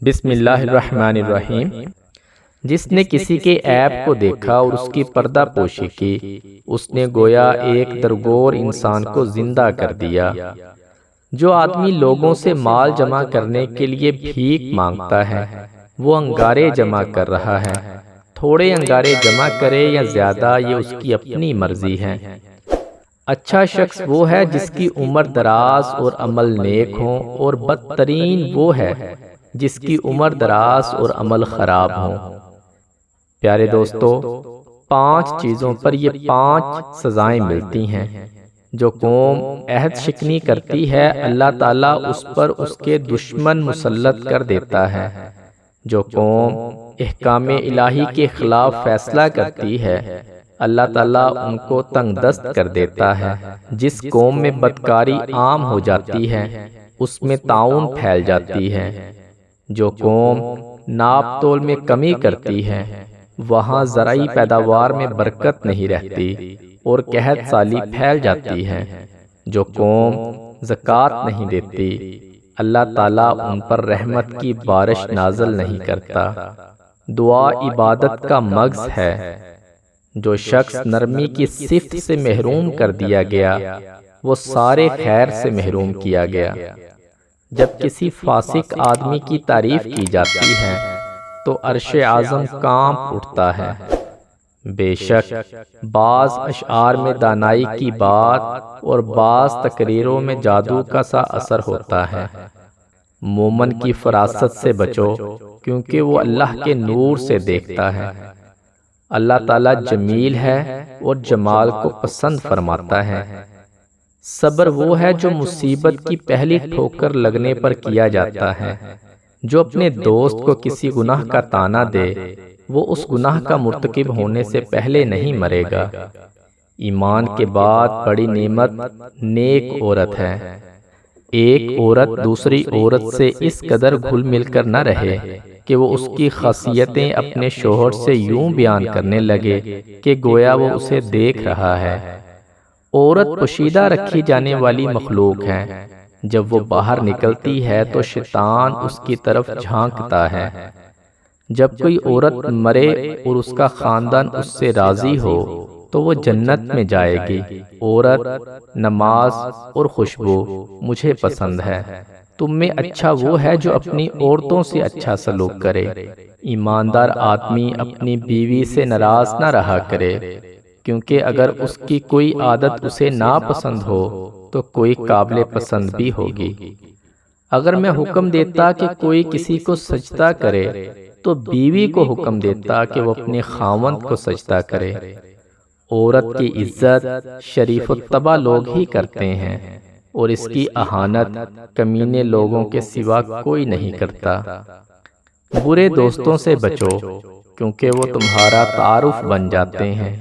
بسم اللہ الرحمن الرحیم۔ جس نے کسی کے عیب کو دیکھا اور اس کی پردہ پوشی کی، اس نے گویا ایک درگور انسان کو زندہ کر دیا۔ جو آدمی لوگوں سے مال جمع کرنے کے لیے بھیک مانگتا ہے، وہ انگارے جمع کر رہا ہے۔ تھوڑے انگارے جمع کرے یا زیادہ، یہ اس کی اپنی مرضی ہے۔ اچھا شخص وہ ہے جس کی عمر دراز اور عمل نیک ہوں، اور بدترین وہ ہے جس کی عمر دراز اور عمل خراب ہوں۔ پیارے دوستو، 5 چیزوں پر یہ 5 سزائیں ملتی ہیں۔ جو قوم عہد شکنی کرتی ہے، اللہ تعالیٰ اس پر اس کے دشمن مسلط کر دیتا ہے۔ جو قوم احکام الہی کے خلاف فیصلہ کرتی ہے، اللہ تعالیٰ ان کو تنگ دست کر دیتا ہے۔ جس قوم میں بدکاری عام ہو جاتی ہے، اس میں طاعون پھیل جاتی ہے۔ جو قوم ناپ تول میں کمی کرتی ہے، وہاں زرعی پیداوار میں برکت نہیں رہتی اور قحط سالی پھیل جاتی ہے۔ جو قوم زکوٰۃ نہیں دیتی، اللہ تعالیٰ ان پر رحمت کی بارش نازل نہیں کرتا۔ دعا عبادت کا مغز ہے۔ جو شخص نرمی کی صفت سے محروم کر دیا گیا، وہ سارے خیر سے محروم کیا گیا۔ جب کسی فاسق آدمی کی تعریف کی جاتی ہے تو عرش اعظم کانپ اٹھتا ہے۔ بے شک بعض اشعار میں دانائی کی بات اور بعض تقریروں میں جادو کا سا اثر ہوتا ہے۔ مومن کی فراست سے بچو، کیونکہ وہ اللہ کے نور سے دیکھتا ہے۔ اللہ تعالیٰ جمیل ہے اور جمال کو پسند فرماتا ہے۔ صبر وہ ہے جو مصیبت کی پہلی ٹھوکر لگنے پر کیا جاتا ہے۔ جو اپنے دوست کو کسی گناہ کا طعنہ دے، وہ اس گناہ کا مرتکب ہونے سے پہلے نہیں مرے گا۔ ایمان کے بعد بڑی نعمت نیک عورت ہے۔ ایک عورت دوسری عورت سے اس قدر گھل مل کر نہ رہے کہ وہ اس کی خاصیتیں اپنے شوہر سے یوں بیان کرنے لگے کہ گویا وہ اسے دیکھ رہا ہے۔ عورت پوشیدہ رکھی جانے والی مخلوق ہے۔ جب وہ باہر نکلتی ہے تو شیطان اس کی طرف جھانکتا ہے۔ جب کوئی عورت مرے اور اس کا خاندان اس سے راضی ہو تو وہ جنت میں جائے گی۔ عورت، نماز اور خوشبو مجھے پسند ہے۔ تم میں اچھا وہ ہے جو اپنی عورتوں سے اچھا سلوک کرے۔ ایماندار آدمی اپنی بیوی سے ناراض نہ رہا کرے، کیونکہ اگر اس کی کوئی عادت اسے ناپسند ہو تو کوئی قابل پسند بھی ہوگی۔ اگر میں حکم دیتا کہ کوئی کسی کو سجدہ کرے تو بیوی کو حکم دیتا کہ وہ اپنے خاوند کو سجدہ کرے۔ عورت کی عزت شریف الطبع لوگ ہی کرتے ہیں، اور اس کی اہانت کمینے لوگوں کے سوا کوئی نہیں کرتا۔ برے دوستوں سے بچو، کیونکہ وہ تمہارا تعارف بن جاتے ہیں۔